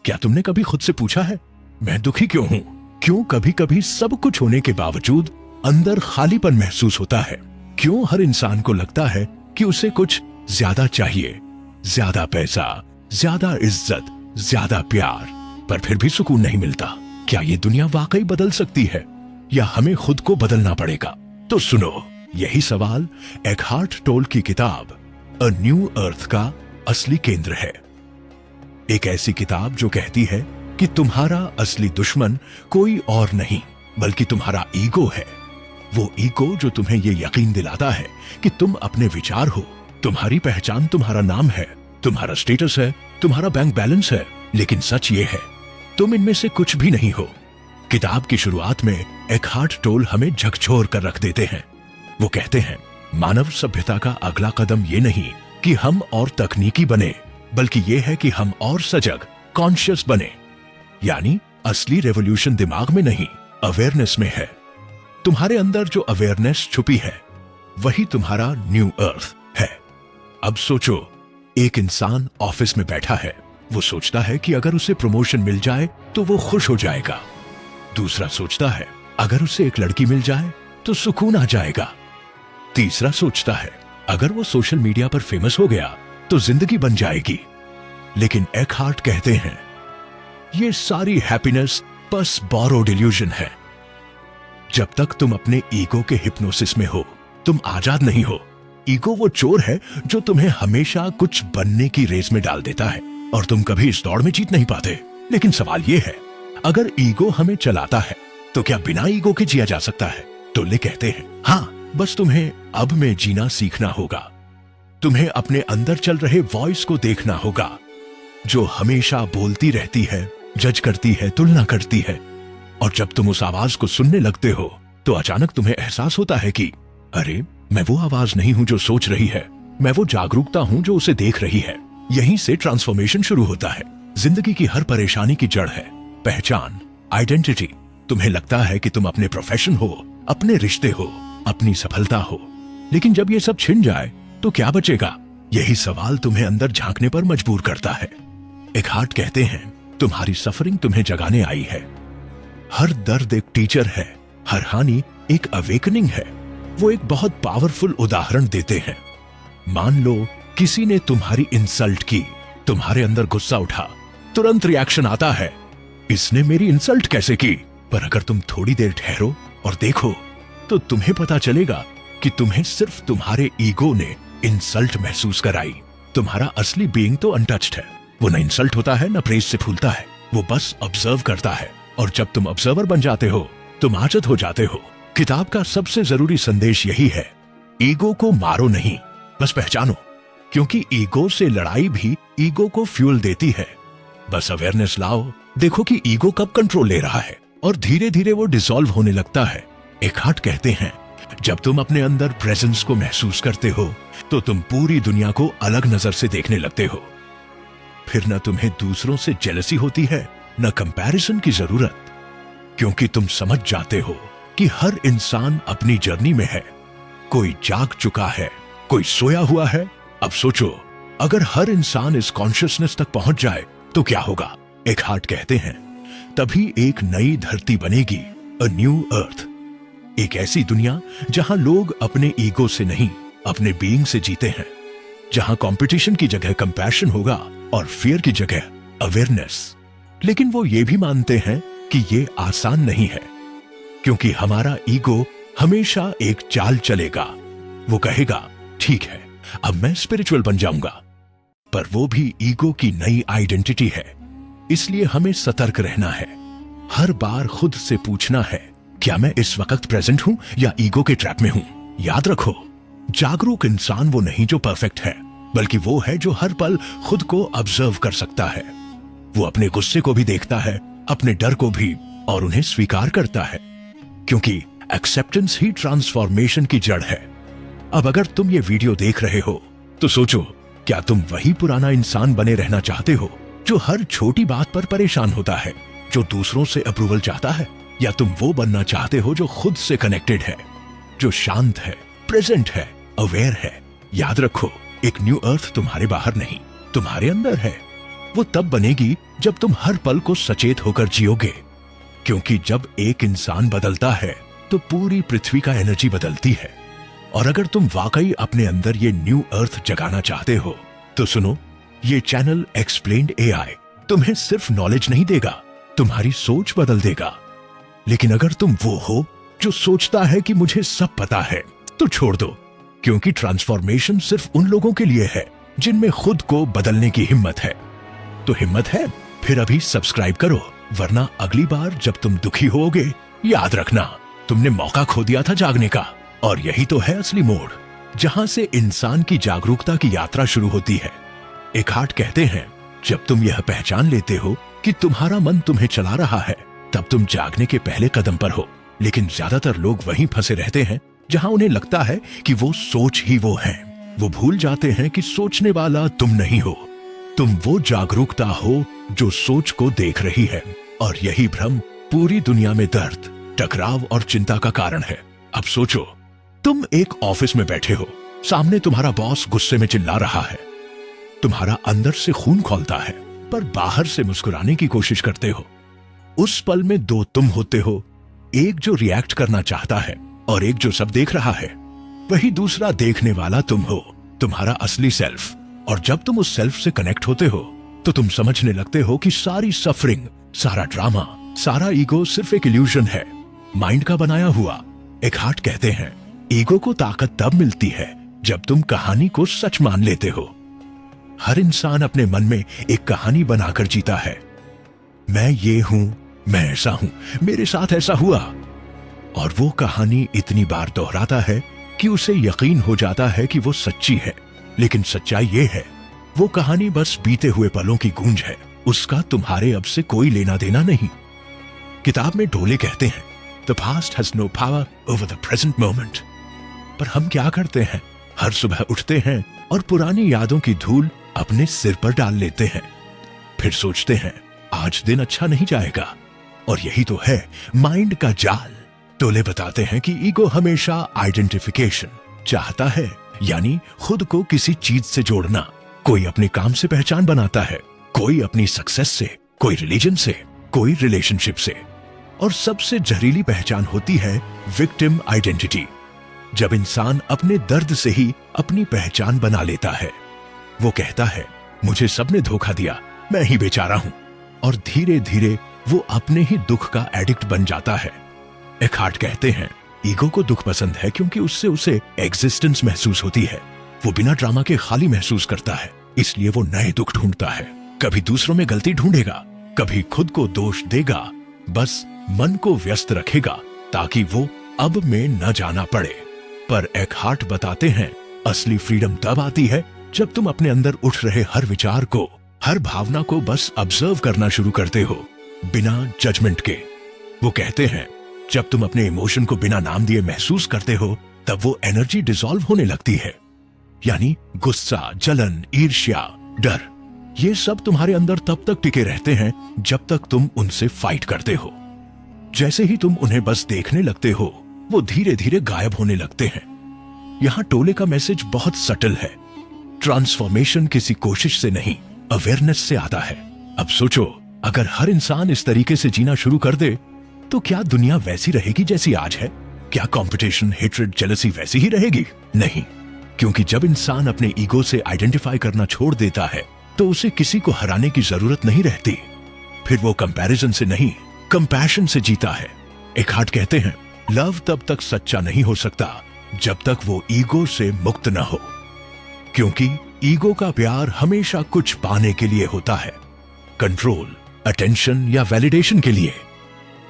क्या तुमने कभी खुद से पूछा है, मैं दुखी क्यों हूं? क्यों कभी कभी सब कुछ होने के बावजूद अंदर खालीपन महसूस होता है? क्यों हर इंसान को लगता है कि उसे कुछ ज्यादा चाहिए, ज्यादा पैसा, ज्यादा इज्जत, ज्यादा प्यार, पर फिर भी सुकून नहीं मिलता? क्या ये दुनिया वाकई बदल सकती है या हमें खुद को बदलना पड़ेगा? तो सुनो, यही सवाल एकहार्ट टोल की किताब अ न्यू अर्थ का असली केंद्र है। एक ऐसी किताब जो कहती है कि तुम्हारा असली दुश्मन कोई और नहीं बल्कि तुम्हारा ईगो है। वो ईगो जो तुम्हें ये यकीन दिलाता है कि तुम अपने विचार हो, तुम्हारी पहचान तुम्हारा नाम है, तुम्हारा स्टेटस है, तुम्हारा बैंक बैलेंस है। लेकिन सच ये है, तुम इनमें से कुछ भी नहीं हो। किताब की शुरुआत में एकहार्ट टोल हमें झकझोर कर रख देते हैं। वो कहते हैं, मानव सभ्यता का अगला कदम ये नहीं कि हम और तकनीकी बने, बल्कि ये है कि हम और सजग, कॉन्शियस बने। यानी असली रेवोल्यूशन दिमाग में नहीं, अवेयरनेस में है। तुम्हारे अंदर जो अवेयरनेस छुपी है वही तुम्हारा न्यू अर्थ है। अब सोचो, एक इंसान ऑफिस में बैठा है। वो सोचता है कि अगर उसे प्रमोशन मिल जाए तो वो खुश हो जाएगा। दूसरा सोचता है अगर उसे एक लड़की मिल जाए तो सुकून आ जाएगा। तीसरा सोचता है अगर वो सोशल मीडिया पर फेमस हो गया तो जिंदगी बन जाएगी। लेकिन एकहार्ट कहते हैं, ये सारी हैप्पीनेस बस बोरोड इल्यूजन है। जब तक तुम अपने ईगो के हिप्नोसिस में हो, तुम आजाद नहीं हो। ईगो वो चोर है जो तुम्हें हमेशा कुछ बनने की रेस में डाल देता है और तुम कभी इस दौड़ में जीत नहीं पाते। लेकिन सवाल ये है, अगर ईगो हमें चलाता है तो क्या बिना ईगो के जिया जा सकता है? टोले कहते हैं, हाँ, बस तुम्हें अब में जीना सीखना होगा। तुम्हें अपने अंदर चल रहे वॉइस को देखना होगा जो हमेशा बोलती रहती है, जज करती है, तुलना करती है। और जब तुम उस आवाज को सुनने लगते हो तो अचानक तुम्हें एहसास होता है कि अरे, मैं वो आवाज नहीं हूं जो सोच रही है, मैं वो जागरूकता हूं जो उसे देख रही है। यहीं से ट्रांसफॉर्मेशन शुरू होता है। जिंदगी की हर परेशानी की जड़ है पहचान, आइडेंटिटी। तुम्हें लगता है कि तुम अपने प्रोफेशन हो, अपने रिश्ते हो, अपनी सफलता हो, लेकिन जब ये सब छिन जाए तो क्या बचेगा? यही सवाल तुम्हें अंदर झांकने पर मजबूर करता है। एकहार्ट कहते हैं, तुम्हारी सफरिंग तुम्हें जगाने आई है। हर दर्द एक टीचर है, हर हानि एक अवेकनिंग है। वो एक बहुत पावरफुल उदाहरण देते हैं। मान लो किसी ने तुम्हारी इंसल्ट की, तुम्हारे अंदर गुस्सा उठा, तुरंत रिएक्शन आता है, इसने मेरी इंसल्ट कैसे की? पर अगर तुम थोड़ी देर ठहरो और देखो तो तुम्हें पता चलेगा कि तुम्हें सिर्फ तुम्हारे ईगो ने इंसल्ट महसूस कराई। तुम्हारा असली बीइंग तो अनटच्ड है। वो न इंसल्ट होता है, न प्रेज से फूलता है। वो बस ऑब्जर्व करता है। और जब तुम ऑब्जर्वर बन जाते हो, तुम आजत हो जाते हो। किताब का सबसे जरूरी संदेश यही है, ईगो को मारो नहीं, बस पहचानो। क्योंकि ईगो से लड़ाई भी ईगो को फ्यूल देती है। बस अवेयरनेस लाओ, देखो कि ईगो कब कंट्रोल ले रहा है और धीरे धीरे वो डिसॉल्व होने लगता है। एकहार्ट कहते हैं, जब तुम अपने अंदर प्रेजेंस को महसूस करते हो तो तुम पूरी दुनिया को अलग नजर से देखने लगते हो। फिर न तुम्हें दूसरों से जेलसी होती है, न कंपैरिजन की जरूरत, क्योंकि तुम समझ जाते हो कि हर इंसान अपनी जर्नी में है। कोई जाग चुका है, कोई सोया हुआ है। अब सोचो, अगर हर इंसान इस कॉन्शियसनेस तक पहुंच जाए तो क्या होगा? एकहार्ट कहते हैं, तभी एक नई धरती बनेगी, अ न्यू अर्थ। एक ऐसी दुनिया जहां लोग अपने ईगो से नहीं, अपने बीइंग से जीते हैं। जहां कंपटीशन की जगह कंपैशन होगा और फियर की जगह अवेयरनेस। लेकिन वो ये भी मानते हैं कि ये आसान नहीं है, क्योंकि हमारा ईगो हमेशा एक चाल चलेगा। वो कहेगा, ठीक है, अब मैं स्पिरिचुअल बन जाऊंगा। पर वो भी ईगो की नई आइडेंटिटी है। इसलिए हमें सतर्क रहना है। हर बार खुद से पूछना है, क्या मैं इस वक्त प्रेजेंट हूं या ईगो के ट्रैप में हूं? याद रखो, जागरूक इंसान वो नहीं जो परफेक्ट है, बल्कि वो है जो हर पल खुद को ऑब्जर्व कर सकता है। वो अपने गुस्से को भी देखता है, अपने डर को भी, और उन्हें स्वीकार करता है। क्योंकि एक्सेप्टेंस ही ट्रांसफॉर्मेशन की जड़ है। अब अगर तुम ये वीडियो देख रहे हो तो सोचो, क्या तुम वही पुराना इंसान बने रहना चाहते हो जो हर छोटी बात पर परेशान होता है, जो दूसरों से अप्रूवल चाहता है? या तुम वो बनना चाहते हो जो खुद से कनेक्टेड है, जो शांत है, प्रेजेंट है, अवेयर है? याद रखो, एक न्यू अर्थ तुम्हारे बाहर नहीं, तुम्हारे अंदर है। वो तब बनेगी जब तुम हर पल को सचेत होकर जियोगे। क्योंकि जब एक इंसान बदलता है तो पूरी पृथ्वी का एनर्जी बदलती है। और अगर तुम वाकई अपने अंदर ये न्यू अर्थ जगाना चाहते हो तो सुनो, ये चैनल एक्सप्लेन्ड एआई तुम्हें सिर्फ नॉलेज नहीं देगा, तुम्हारी सोच बदल देगा। लेकिन अगर तुम वो हो जो सोचता है कि मुझे सब पता है, तो छोड़ दो, क्योंकि ट्रांसफॉर्मेशन सिर्फ उन लोगों के लिए है जिनमें खुद को बदलने की हिम्मत है। तो हिम्मत है? फिर अभी सब्सक्राइब करो, वरना अगली बार जब तुम दुखी होगे याद रखना तुमने मौका खो दिया था जागने का। और यही तो है असली मोड़, जहां से इंसान की जागरूकता की यात्रा शुरू होती है। एकार्ट कहते हैं, जब तुम यह पहचान लेते हो कि तुम्हारा मन तुम्हें चला रहा है, तब तुम जागने के पहले कदम पर हो। लेकिन ज्यादातर लोग वहीं फंसे रहते हैं जहां उन्हें लगता है कि वो सोच ही वो है। वो भूल जाते हैं कि सोचने वाला तुम नहीं हो, तुम वो जागरूकता हो जो सोच को देख रही है। और यही भ्रम पूरी दुनिया में दर्द, टकराव और चिंता का कारण है। अब सोचो, तुम एक ऑफिस में बैठे हो, सामने तुम्हारा बॉस गुस्से में चिल्ला रहा है। तुम्हारा अंदर से खून खौलता है, पर बाहर से मुस्कुराने की कोशिश करते हो। उस पल में दो तुम होते हो, एक जो रिएक्ट करना चाहता है और एक जो सब देख रहा है। वही दूसरा देखने वाला तुम हो, तुम्हारा असली सेल्फ। और जब तुम उस सेल्फ से कनेक्ट होते हो तो तुम समझने लगते हो कि सारी सफरिंग, सारा ड्रामा, सारा ईगो सिर्फ एक इल्यूजन है, माइंड का बनाया हुआ। एकार्ट कहते हैं, ईगो को ताकत तब मिलती है जब तुम कहानी को सच मान लेते हो। हर इंसान अपने मन में एक कहानी बनाकर जीता है। मैं ये हूं, मैं ऐसा हूं, मेरे साथ ऐसा हुआ। और वो कहानी इतनी बार दोहराता है कि उसे यकीन हो जाता है कि वो सच्ची है। लेकिन सच्चाई ये है, वो कहानी बस बीते हुए पलों की गूंज है, उसका तुम्हारे अब से कोई लेना देना नहीं। किताब में ढोले कहते हैं, The past has no power over the present moment। पर हम क्या करते हैं? हर सुबह उठते हैं और पुरानी यादों की धूल अपने सिर पर डाल लेते हैं। फिर सोचते हैं, आज दिन अच्छा नहीं जाएगा। और यही तो है माइंड का जाल। टोले बताते हैं कि ईगो हमेशा आइडेंटिफिकेशन चाहता है, यानी खुद को किसी चीज से जोड़ना। कोई अपने काम से पहचान बनाता है, कोई अपनी सक्सेस से, कोई रिलीजन से, कोई रिलेशनशिप से। और सबसे जहरीली पहचान होती है विक्टिम आइडेंटिटी, जब इंसान अपने दर्द से ही अपनी पहचान बना लेता है। वो कहता है, मुझे सबने धोखा दिया, मैं ही बेचारा हूं। और धीरे धीरे वो अपने ही दुख का एडिक्ट बन जाता है। एकार्ट कहते हैं, ईगो को दुख पसंद है क्योंकि उससे उसे एग्जिस्टेंस महसूस होती है। वो बिना ड्रामा के खाली महसूस करता है, इसलिए वो नए दुख ढूंढता है। कभी दूसरों में गलती ढूंढेगा, कभी खुद को दोष देगा, बस मन को व्यस्त रखेगा ताकि वो अब में न जाना पड़े। पर एकार्ट बताते हैं, असली फ्रीडम तब आती है जब तुम अपने अंदर उठ रहे हर विचार को, हर भावना को बस ऑब्जर्व करना शुरू करते हो, बिना जजमेंट के। वो कहते हैं, जब तुम अपने इमोशन को बिना नाम दिए महसूस करते हो, तब वो एनर्जी डिसॉल्व होने लगती है। यानी गुस्सा, जलन, ईर्ष्या, डर, ये सब तुम्हारे अंदर तब तक टिके रहते हैं जब तक तुम उनसे फाइट करते हो। जैसे ही तुम उन्हें बस देखने लगते हो, वो धीरे धीरे गायब होने लगते हैं। यहां टोले का मैसेज बहुत सटल है। ट्रांसफॉर्मेशन किसी कोशिश से नहीं, अवेयरनेस से आता है। अब सोचो, अगर हर इंसान इस तरीके से जीना शुरू कर दे तो क्या दुनिया वैसी रहेगी जैसी आज है? क्या कंपटीशन, हेट्रेड, जेलसी वैसी ही रहेगी? नहीं, क्योंकि जब इंसान अपने ईगो से आइडेंटिफाई करना छोड़ देता है तो उसे किसी को हराने की जरूरत नहीं रहती। फिर वो कंपैरिजन से नहीं, कंपैशन से जीता है। एकार्ट कहते हैं, लव तब तक सच्चा नहीं हो सकता जब तक वो ईगो से मुक्त न हो, क्योंकि ईगो का प्यार हमेशा कुछ पाने के लिए होता है, कंट्रोल, अटेंशन या वैलिडेशन के लिए।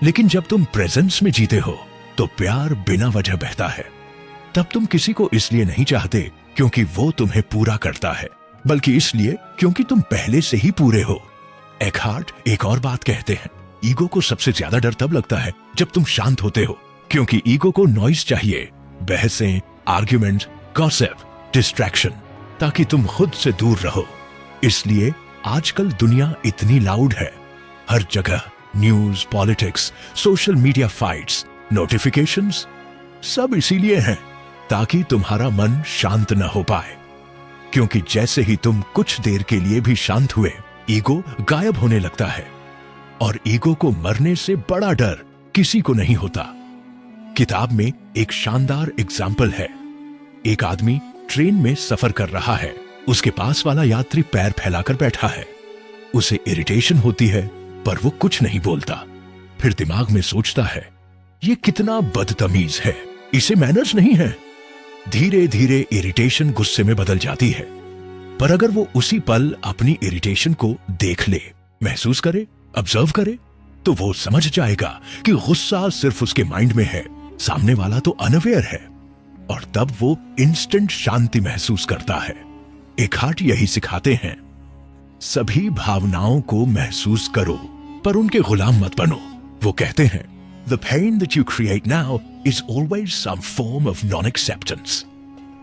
लेकिन जब तुम प्रेजेंस में जीते हो तो प्यार बिना वजह बहता है। तब तुम किसी को इसलिए नहीं चाहते क्योंकि वो तुम्हें पूरा करता है, बल्कि इसलिए क्योंकि तुम पहले से ही पूरे हो। एकार्ट एक और बात कहते हैं, ईगो को सबसे ज्यादा डर तब लगता है जब तुम शांत होते हो, क्योंकि ईगो को नॉइज चाहिए, बहसें, आर्ग्यूमेंट, गॉसिप, डिस्ट्रैक्शन, ताकि तुम खुद से दूर रहो। इसलिए आजकल दुनिया इतनी लाउड है। हर जगह news, politics, social media fights, notifications, सब इसीलिए हैं ताकि तुम्हारा मन शांत न हो पाए। क्योंकि जैसे ही तुम कुछ देर के लिए भी शांत हुए, ईगो गायब होने लगता है। और ईगो को मरने से बड़ा डर किसी को नहीं होता। किताब में एक शानदार एग्जाम्पल है। एक आदमी ट्रेन में सफर कर रहा है। उसके पास वाला यात्री पैर फैलाकर बैठा है। उसे इरिटेशन होती है, पर वो कुछ नहीं बोलता। फिर दिमाग में सोचता है, ये कितना बदतमीज है, इसे मैनर्स नहीं है। धीरे धीरे इरिटेशन गुस्से में बदल जाती है। पर अगर वो उसी पल अपनी इरिटेशन को देख ले, महसूस करे, ऑब्जर्व करे, तो वो समझ जाएगा कि गुस्सा सिर्फ उसके माइंड में है, सामने वाला तो अनअवेयर है। और तब वो इंस्टेंट शांति महसूस करता है। एकहार्ट यही सिखाते हैं, सभी भावनाओं को महसूस करो, पर उनके गुलाम मत बनो। वो कहते हैं, The pain that you create now is always some form of non-acceptance.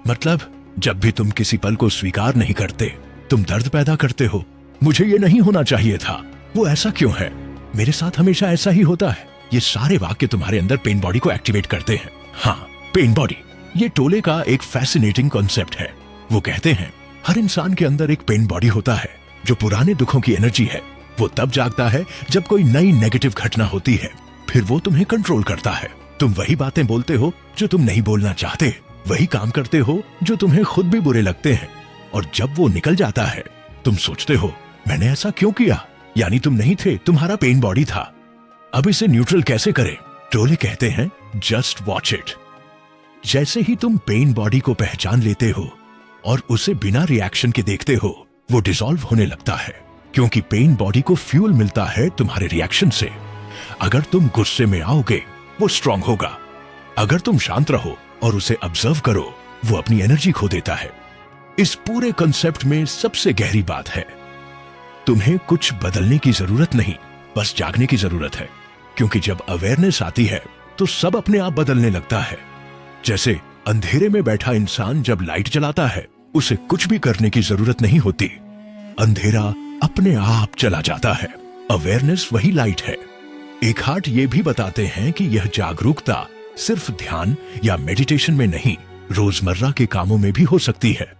मतलब जब भी तुम किसी पल को स्वीकार नहीं करते, तुम दर्द पैदा करते हो। मुझे ये नहीं होना चाहिए था, वो ऐसा क्यों है, मेरे साथ हमेशा ऐसा ही होता है। ये सारे वाक्य तुम्हारे अंदर पेन बॉडी को एक्टिवेट करते हैं। हाँ, पेन बॉडी, ये टोले का एक फैसिनेटिंग कॉन्सेप्ट है। वो कहते हैं, हर इंसान के अंदर एक पेन बॉडी होता है जो पुराने दुखों की एनर्जी है। वो तब जागता है जब कोई नई नेगेटिव घटना होती है। फिर वो तुम्हें कंट्रोल करता है। तुम वही बातें बोलते हो जो तुम नहीं बोलना चाहते, वही काम करते हो जो तुम्हें खुद भी बुरे लगते हैं। और जब वो निकल जाता है, तुम सोचते हो, मैंने ऐसा क्यों किया, यानी तुम नहीं थे, तुम्हारा पेन बॉडी था। अब इसे न्यूट्रल कैसे करें? टोले कहते हैं, जस्ट वॉच इट। जैसे ही तुम पेन बॉडी को पहचान लेते हो और उसे बिना रिएक्शन के देखते हो, वो डिसॉल्व होने लगता है। क्योंकि पेन बॉडी को फ्यूल मिलता है तुम्हारे रिएक्शन से। अगर तुम गुस्से में आओगे, वो स्ट्रांग होगा। अगर तुम शांत रहो और उसे ऑब्जर्व करो, वो अपनी एनर्जी खो देता है। इस पूरे कॉन्सेप्ट में सबसे गहरी बात है, तुम्हें कुछ बदलने की जरूरत नहीं, बस जागने की जरूरत है। क्योंकि जब अवेयरनेस आती है तो सब अपने आप बदलने लगता है। जैसे अंधेरे में बैठा इंसान जब लाइट जलाता है, उसे कुछ भी करने की जरूरत नहीं होती, अंधेरा अपने आप चला जाता है। अवेयरनेस वही लाइट है। एकहार्ट ये भी बताते हैं कि यह जागरूकता सिर्फ ध्यान या मेडिटेशन में नहीं, रोजमर्रा के कामों में भी हो सकती है।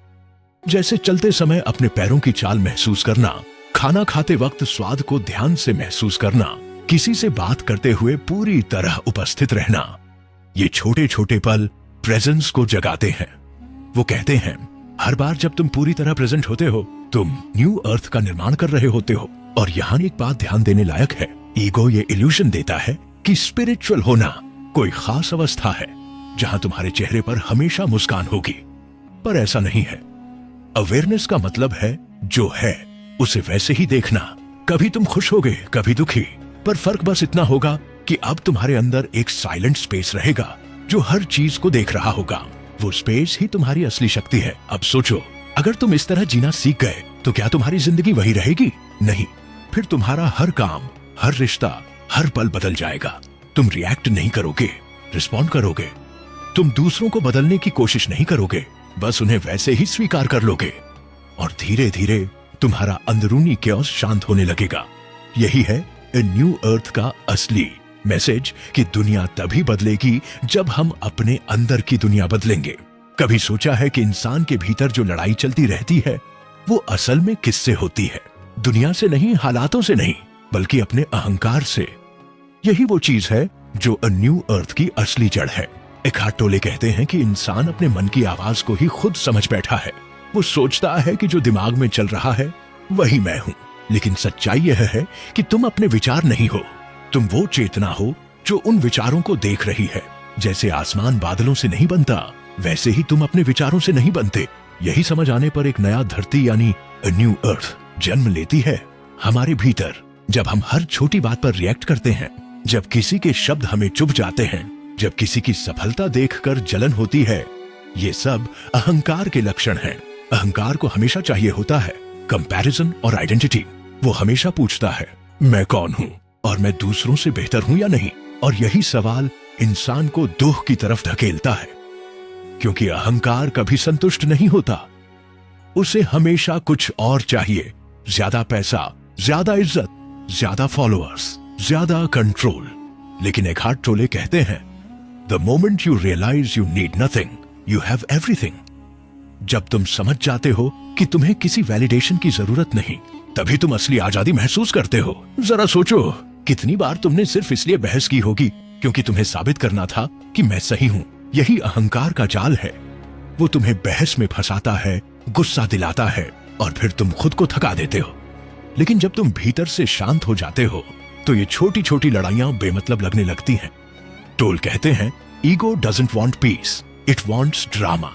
जैसे चलते समय अपने पैरों की चाल महसूस करना, खाना खाते वक्त स्वाद को ध्यान से महसूस करना, किसी से बात करते हुए पूरी तरह उपस्थित रहना। ये छोटे छोटे पल प्रेजेंस को जगाते हैं। वो कहते हैं, हर बार जब तुम पूरी तरह प्रेजेंट होते हो, तुम न्यू अर्थ का निर्माण कर रहे होते हो। और यहाँ एक बात ध्यान देने लायक है, ईगो ये इल्यूशन देता है कि स्पिरिचुअल होना कोई खास अवस्था है जहां तुम्हारे चेहरे पर हमेशा मुस्कान होगी, पर ऐसा नहीं है। अवेयरनेस का मतलब है जो है उसे वैसे ही देखना। कभी तुम खुश होगे, कभी दुखी, पर फर्क बस इतना होगा कि अब तुम्हारे अंदर एक साइलेंट स्पेस रहेगा जो हर चीज को देख रहा होगा। वो स्पेस ही तुम्हारी असली शक्ति है। अब सोचो, अगर तुम इस तरह जीना सीख गए तो क्या तुम्हारी जिंदगी वही रहेगी? नहीं, फिर तुम्हारा हर काम, हर रिश्ता, हर पल बदल जाएगा। तुम रिएक्ट नहीं करोगे, रिस्पॉन्ड करोगे। तुम दूसरों को बदलने की कोशिश नहीं करोगे, बस उन्हें वैसे ही स्वीकार कर लोगे। और धीरे धीरे तुम्हारा अंदरूनी क्योस शांत होने लगेगा। यही है ए न्यू अर्थ का असली मैसेज कि दुनिया तभी बदलेगी जब हम अपने अंदर की दुनिया बदलेंगे। कभी सोचा है कि इंसान के भीतर जो लड़ाई चलती रहती है, वो असल में किससे होती है? दुनिया से नहीं, हालातों से नहीं, बल्कि अपने अहंकार से। यही वो चीज है जो अ न्यू अर्थ की असली जड़ है। एकहार्ट टोले कहते हैं कि इंसान अपने मन की आवाज को ही खुद समझ बैठा है। वो सोचता है कि जो दिमाग में चल रहा है वही मैं हूं, लेकिन सच्चाई यह है कि तुम अपने विचार नहीं हो। तुम वो चेतना हो जो उन विचारों को देख रही है। जैसे आसमान बादलों से नहीं बनता, वैसे ही तुम अपने विचारों से नहीं बनते। यही समझ आने पर एक नया धरती यानी अ न्यू अर्थ जन्म लेती है हमारे भीतर। जब हम हर छोटी बात पर रिएक्ट करते हैं, जब किसी के शब्द हमें चुभ जाते हैं, जब किसी की सफलता देखकर जलन होती है, ये सब अहंकार के लक्षण हैं। अहंकार को हमेशा चाहिए होता है कंपैरिजन और आइडेंटिटी। वो हमेशा पूछता है, मैं कौन हूं और मैं दूसरों से बेहतर हूं या नहीं? और यही सवाल इंसान को दुख की तरफ धकेलता है, क्योंकि अहंकार कभी संतुष्ट नहीं होता। उसे हमेशा कुछ और चाहिए, ज्यादा पैसा, ज्यादा इज्जत, ज्यादा फॉलोअर्स, ज्यादा कंट्रोल। लेकिन एकहार्ट टोले कहते हैं, the moment you realise you need nothing, you have everything. जब तुम समझ जाते हो कि तुम्हें किसी वैलिडेशन की जरूरत नहीं, तभी तुम असली आजादी महसूस करते हो। जरा सोचो, कितनी बार तुमने सिर्फ इसलिए बहस की होगी क्योंकि तुम्हें साबित करना था कि मैं सही हूं। यही अहंकार का जाल है। वो तुम्हें बहस में फंसाता है, गुस्सा दिलाता है और फिर तुम खुद को थका देते हो। लेकिन जब तुम भीतर से शांत हो जाते हो तो ये छोटी छोटी लड़ाइयां बेमतलब लगने लगती हैं। टोल कहते हैं, ego doesn't want piece, it wants drama.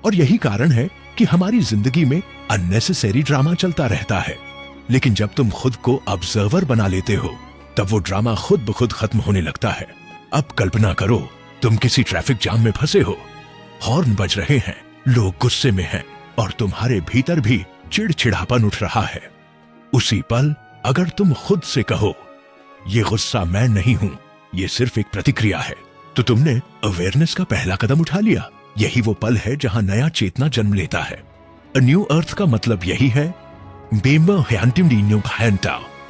और यही कारण है कि हमारी जिंदगी में अननेसेसरी ड्रामा चलता रहता है। लेकिन जब तुम खुद को ऑब्जर्वर बना लेते हो तब वो ड्रामा खुद ब खुद खत्म होने लगता है। अब कल्पना करो, तुम किसी ट्रैफिक जाम में फंसे हो, हॉर्न बज रहे हैं, लोग गुस्से में हैं और तुम्हारे भीतर भी चिड़चिड़ापन उठ रहा है। उसी पल अगर तुम खुद से कहो, ये गुस्सा मैं नहीं हूं, ये सिर्फ एक प्रतिक्रिया है, तो तुमने अवेयरनेस का पहला कदम उठा लिया। यही वो पल है जहां नया चेतना जन्म लेता है। अ न्यू अर्थ का मतलब यही है,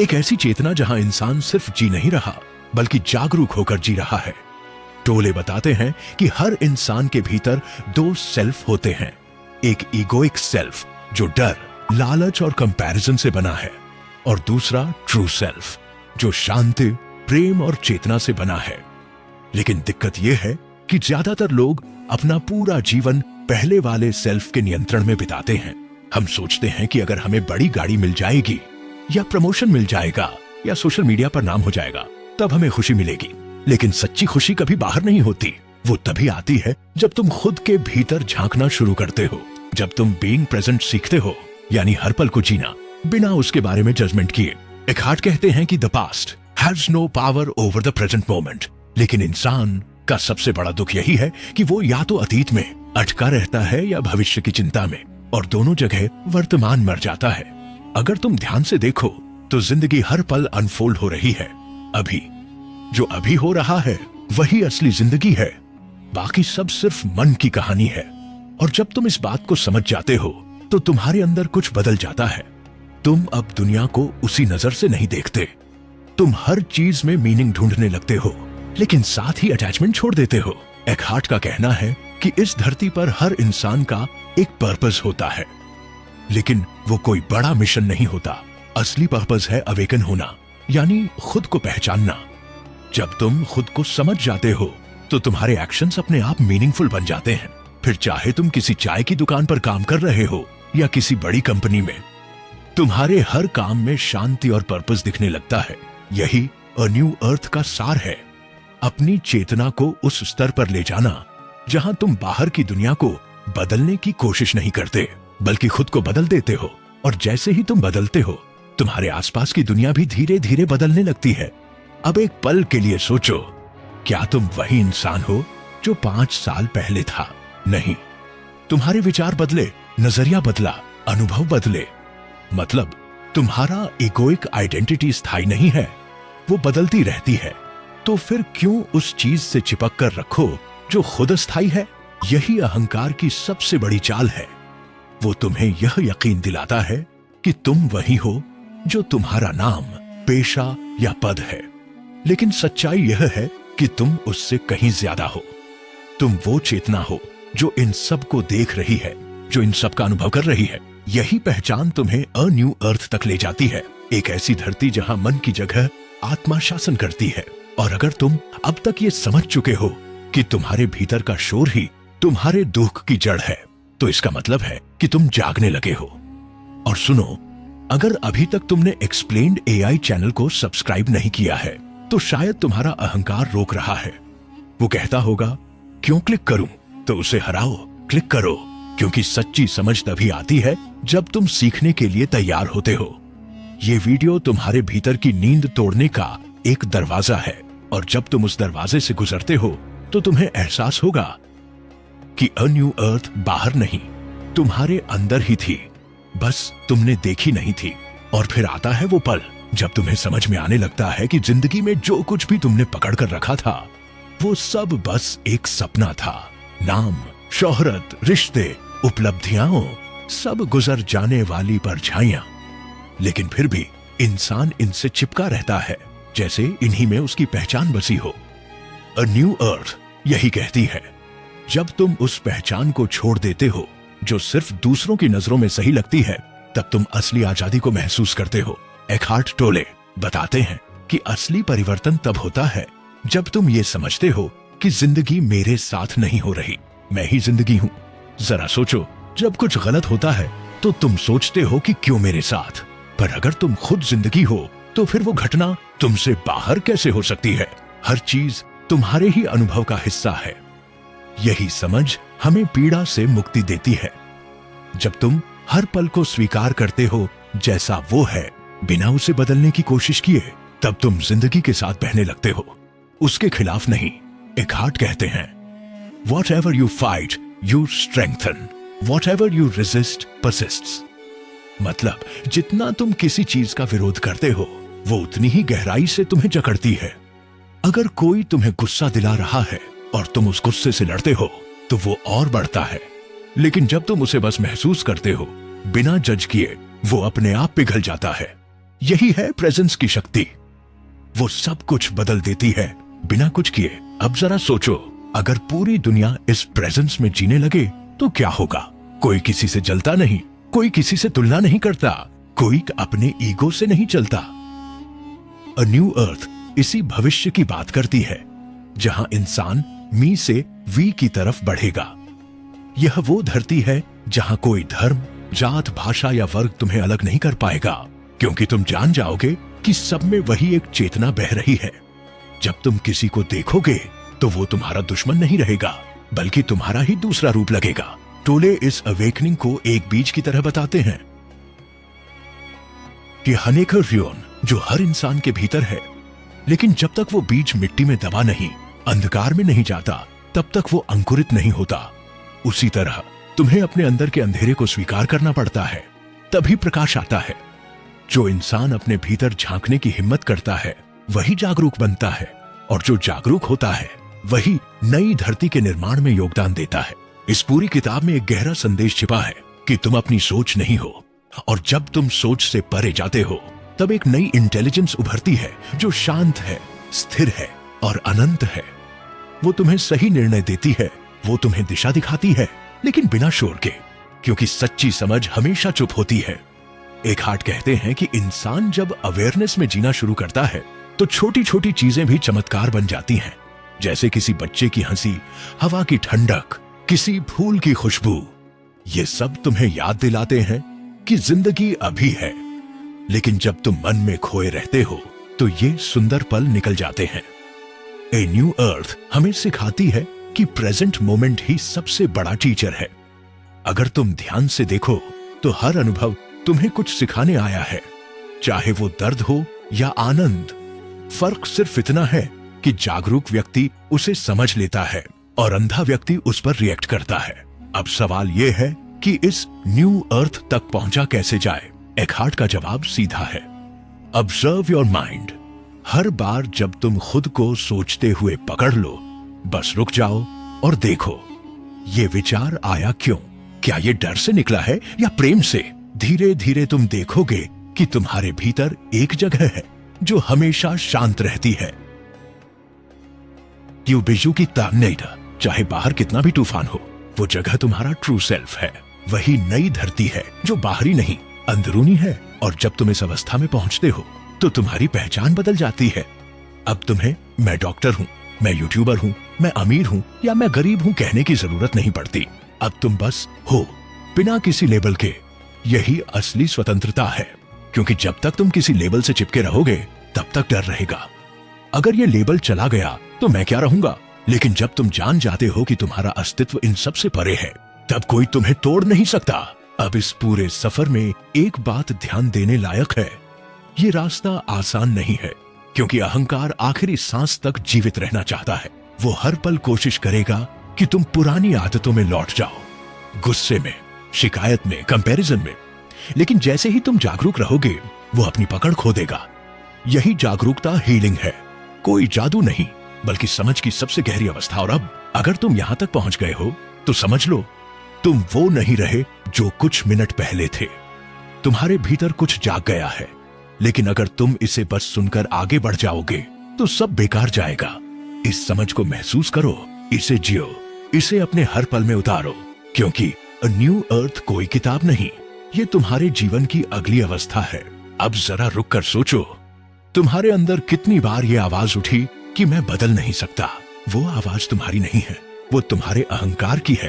एक ऐसी चेतना जहां इंसान सिर्फ जी नहीं रहा बल्कि जागरूक होकर जी रहा है। टोले बताते हैं कि हर इंसान के भीतर दो सेल्फ होते हैं। एक ईगोइक सेल्फ जो डर, लालच और कंपैरिजन से बना है, और दूसरा ट्रू सेल्फ जो शांति, प्रेम और चेतना से बना है। लेकिन दिक्कत यह है कि ज्यादातर लोग अपना पूरा जीवन पहले वाले सेल्फ के नियंत्रण में बिताते हैं। हम सोचते हैं कि अगर हमें बड़ी गाड़ी मिल जाएगी या प्रमोशन मिल जाएगा या सोशल मीडिया पर नाम हो जाएगा तब हमें खुशी मिलेगी। लेकिन सच्ची खुशी कभी बाहर नहीं होती। वो तभी आती है जब तुम खुद के भीतर झांकना शुरू करते हो, जब तुम बीइंग प्रेजेंट सीखते हो, यानी हर पल को जीना बिना उसके बारे में जजमेंट किए। एकहार्ट कहते हैं कि the past has no power over the present moment. लेकिन इंसान का सबसे बड़ा दुख यही है कि वो या तो अतीत में अटका रहता है या भविष्य की चिंता में, और दोनों जगह वर्तमान मर जाता है। अगर तुम ध्यान से देखो तो जिंदगी हर पल अनफोल्ड हो रही है। अभी जो अभी हो रहा है वही असली जिंदगी है, बाकी सब सिर्फ मन की कहानी है। और जब तुम इस बात को समझ जाते हो तो तुम्हारे अंदर कुछ बदल जाता है। तुम अब दुनिया को उसी नजर से नहीं देखते। तुम हर चीज में मीनिंग ढूंढने लगते हो, लेकिन साथ ही अटैचमेंट छोड़ देते हो। एकहार्ट का कहना है कि इस धरती पर हर इंसान का एक पर्पस होता है, लेकिन वो कोई बड़ा मिशन नहीं होता। असली पर्पस है अवेकन होना, यानी खुद को पहचानना। जब तुम खुद को समझ जाते हो तो तुम्हारे एक्शंस अपने आप मीनिंगफुल बन जाते हैं। फिर चाहे तुम किसी चाय की दुकान पर काम कर रहे हो या किसी बड़ी कंपनी में, तुम्हारे हर काम में शांति और पर्पस दिखने लगता है। यही अ न्यू अर्थ का सार है। अपनी चेतना को उस स्तर पर ले जाना जहां तुम बाहर की दुनिया को बदलने की कोशिश नहीं करते बल्कि खुद को बदल देते हो। और जैसे ही तुम बदलते हो तुम्हारे आसपास की दुनिया भी धीरे धीरे बदलने लगती है। अब एक पल के लिए सोचो, क्या तुम वही इंसान हो जो 5 साल पहले था? नहीं, तुम्हारे विचार बदले, नजरिया बदला, अनुभव बदले। मतलब तुम्हारा इगोइक आइडेंटिटी स्थायी नहीं है, वो बदलती रहती है। तो फिर क्यों उस चीज से चिपक कर रखो जो खुद स्थायी है? यही अहंकार की सबसे बड़ी चाल है। वो तुम्हें यह यकीन दिलाता है कि तुम वही हो जो तुम्हारा नाम, पेशा या पद है। लेकिन सच्चाई यह है कि तुम उससे कहीं ज्यादा हो। तुम वो चेतना हो जो इन सब को देख रही है, जो इन सब का अनुभव कर रही है। यही पहचान तुम्हें अ न्यू अर्थ तक ले जाती है, एक ऐसी धरती जहां मन की जगह आत्मा शासन करती है। और अगर तुम अब तक ये समझ चुके हो कि तुम्हारे भीतर का शोर ही तुम्हारे दुख की जड़ है, तो इसका मतलब है कि तुम जागने लगे हो। और सुनो, अगर अभी तक तुमने एक्सप्लेन्ड एआई चैनल को सब्सक्राइब नहीं किया है तो शायद तुम्हारा अहंकार रोक रहा है। वो कहता होगा, क्यों क्लिक करूं? तो उसे हराओ, क्लिक करो, क्योंकि सच्ची समझ तभी आती है जब तुम सीखने के लिए तैयार होते हो। ये वीडियो तुम्हारे भीतर की नींद तोड़ने का एक दरवाजा है, और जब तुम उस दरवाजे से गुजरते हो तो तुम्हें एहसास होगा कि अ न्यू अर्थ बाहर नहीं, तुम्हारे अंदर ही थी, बस तुमने देखी नहीं थी। और फिर आता है वो पल जब तुम्हें समझ में आने लगता है कि जिंदगी में जो कुछ भी तुमने पकड़ कर रखा था वो सब बस एक सपना था। नाम, शोहरत, रिश्ते, उपलब्धियां, सब गुजर जाने वाली परछाइयां। लेकिन फिर भी इंसान इनसे चिपका रहता है जैसे इन्हीं में उसकी पहचान बसी हो। अ न्यू अर्थ यही कहती है, जब तुम उस पहचान को छोड़ देते हो जो सिर्फ दूसरों की नजरों में सही लगती है, तब तुम असली आजादी को महसूस करते हो। एकहार्ट टोले बताते हैं कि असली परिवर्तन तब होता है जब तुम ये समझते हो कि जिंदगी मेरे साथ नहीं हो रही, मैं ही जिंदगी हूं। जरा सोचो, जब कुछ गलत होता है तो तुम सोचते हो कि क्यों मेरे साथ, पर अगर तुम खुद जिंदगी हो तो फिर वो घटना तुमसे बाहर कैसे हो सकती है? हर चीज तुम्हारे ही अनुभव का हिस्सा है। यही समझ हमें पीड़ा से मुक्ति देती है। जब तुम हर पल को स्वीकार करते हो जैसा वो है, बिना उसे बदलने की कोशिश किए, तब तुम जिंदगी के साथ बहने लगते हो, उसके खिलाफ नहीं। एकहार्ट कहते हैं, Whatever you fight, you strengthen. Whatever you resist, persists. मतलब जितना तुम किसी चीज का विरोध करते हो, वो उतनी ही गहराई से तुम्हें जकड़ती है। अगर कोई तुम्हें गुस्सा दिला रहा है और तुम उस गुस्से से लड़ते हो, तो वो और बढ़ता है। लेकिन जब तुम उसे बस महसूस करते हो, बिना जज किए, वो अपने आप पिघल जाता है। यही है प्रेजेंस की शक्ति। वो सब कुछ बदल देती है बिना कुछ किए। अब जरा सोचो, अगर पूरी दुनिया इस प्रेजेंस में जीने लगे तो क्या होगा? कोई किसी से जलता नहीं, कोई किसी से तुलना नहीं करता, कोई अपने ईगो से नहीं चलता। अ न्यू अर्थ इसी भविष्य की बात करती है, जहां इंसान मी से वी की तरफ बढ़ेगा। यह वो धरती है जहां कोई धर्म, जात, भाषा या वर्ग तुम्हें अलग नहीं कर पाएगा, क्योंकि तुम जान जाओगे कि सब में वही एक चेतना बह रही है। जब तुम किसी को देखोगे तो वो तुम्हारा दुश्मन नहीं रहेगा, बल्कि तुम्हारा ही दूसरा रूप लगेगा। टोले इस अवेकनिंग को एक बीज की तरह बताते हैं कि हनेकर रियोन जो हर इंसान के भीतर है, लेकिन जब तक वो बीज मिट्टी में दबा नहीं, अंधकार में नहीं जाता, तब तक वो अंकुरित नहीं होता। उसी तरह तुम्हें अपने अंदर के अंधेरे को स्वीकार करना पड़ता है, तभी प्रकाश आता है। जो इंसान अपने भीतर झांकने की हिम्मत करता है, वही जागरूक बनता है, और जो जागरूक होता है, वही नई धरती के निर्माण में योगदान देता है। इस पूरी किताब में एक गहरा संदेश छिपा है कि तुम अपनी सोच नहीं हो, और जब तुम सोच से परे जाते हो, तब एक नई इंटेलिजेंस उभरती है जो शांत है, स्थिर है और अनंत है। वो तुम्हें सही निर्णय देती है, वो तुम्हें दिशा दिखाती है, लेकिन बिना शोर के, क्योंकि सच्ची समझ हमेशा चुप होती है। एकहार्ट कहते हैं कि इंसान जब अवेयरनेस में जीना शुरू करता है, तो छोटी छोटी चीजें भी चमत्कार बन जाती हैं, जैसे किसी बच्चे की हंसी, हवा की ठंडक, किसी फूल की खुशबू। ये सब तुम्हें याद दिलाते हैं कि जिंदगी अभी है, लेकिन जब तुम मन में खोए रहते हो तो ये सुंदर पल निकल जाते हैं। ए न्यू अर्थ हमें सिखाती है कि प्रेजेंट मोमेंट ही सबसे बड़ा टीचर है। अगर तुम ध्यान से देखो तो हर अनुभव तुम्हें कुछ सिखाने आया है, चाहे वो दर्द हो या आनंद। फर्क सिर्फ इतना है कि जागरूक व्यक्ति उसे समझ लेता है और अंधा व्यक्ति उस पर रिएक्ट करता है। अब सवाल यह है कि इस न्यू अर्थ तक पहुंचा कैसे जाए? एकहार्ट का जवाब सीधा है, ऑब्जर्व योर माइंड। हर बार जब तुम खुद को सोचते हुए पकड़ लो, बस रुक जाओ और देखो, ये विचार आया क्यों? क्या ये डर से निकला है या प्रेम से? धीरे धीरे तुम देखोगे कि तुम्हारे भीतर एक जगह है जो हमेशा शांत रहती है। यू बिजू की तामनेदा, चाहे बाहर कितना भी तूफान हो, वो जगह तुम्हारा ट्रू सेल्फ है। वही नई धरती है जो बाहरी नहीं, अंदरूनी है। और जब तुम इस अवस्था में पहुंचते हो तो तुम्हारी पहचान बदल जाती है। अब तुम्हें मैं डॉक्टर हूं, मैं यूट्यूबर हूं, मैं अमीर हूं या मैं गरीब हूं कहने की जरूरत नहीं पड़ती। अब तुम बस हो, बिना किसी लेबल के। यही असली स्वतंत्रता है, क्योंकि जब तक तुम किसी लेबल से चिपके रहोगे तब तक डर रहेगा। अगर ये लेबल चला गया तो मैं क्या रहूंगा? लेकिन जब तुम जान जाते हो कि तुम्हारा अस्तित्व इन सब से परे है, तब कोई तुम्हें तोड़ नहीं सकता। अब इस पूरे सफर में एक बात ध्यान देने लायक है, ये रास्ता आसान नहीं है, क्योंकि अहंकार आखिरी सांस तक जीवित रहना चाहता है। वो हर पल कोशिश करेगा कि तुम पुरानी आदतों में लौट जाओ, गुस्से में, शिकायत में, कंपैरिजन में। लेकिन जैसे ही तुम जागरूक रहोगे, वो अपनी पकड़ खो देगा। यही जागरूकता हीलिंग है, कोई जादू नहीं, बल्कि समझ की सबसे गहरी अवस्था। और अब अगर तुम यहां तक पहुंच गए हो तो समझ लो, तुम वो नहीं रहे जो कुछ मिनट पहले थे। तुम्हारे भीतर कुछ जाग गया है, लेकिन अगर तुम इसे बस सुनकर आगे बढ़ जाओगे तो सब बेकार जाएगा। इस समझ को महसूस करो, इसे जियो, इसे अपने हर पल में उतारो, क्योंकि अ न्यू अर्थ कोई किताब नहीं, ये तुम्हारे जीवन की अगली अवस्था है। अब जरा रुक कर सोचो, तुम्हारे अंदर कितनी बार ये आवाज उठी कि मैं बदल नहीं सकता। वो आवाज तुम्हारी नहीं है, वो तुम्हारे अहंकार की है।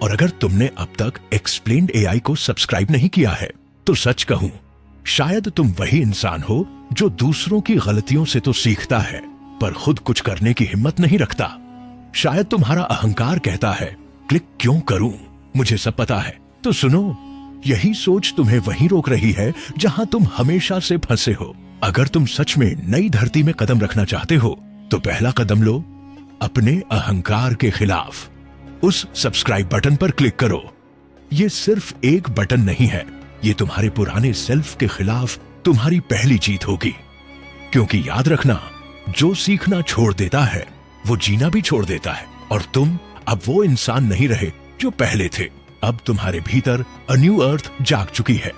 और अगर तुमने अब तक एक्सप्लेन्ड एआई को सब्सक्राइब नहीं किया है तो सच कहूं, शायद तुम वही इंसान हो जो दूसरों की गलतियों से तो सीखता है पर खुद कुछ करने की हिम्मत नहीं रखता। शायद तुम्हारा अहंकार कहता है क्लिक क्यों करूं, मुझे सब पता है। तो सुनो, यही सोच तुम्हें वहीं रोक रही है जहां तुम हमेशा से फंसे हो। अगर तुम सच में नई धरती में कदम रखना चाहते हो तो पहला कदम लो, अपने अहंकार के खिलाफ। उस सब्सक्राइब बटन पर क्लिक करो। ये सिर्फ एक बटन नहीं है, ये तुम्हारे पुराने सेल्फ के खिलाफ तुम्हारी पहली जीत होगी। क्योंकि याद रखना, जो सीखना छोड़ देता है वो जीना भी छोड़ देता है। और तुम अब वो इंसान नहीं रहे जो पहले थे। अब तुम्हारे भीतर अ न्यू अर्थ जाग चुकी है।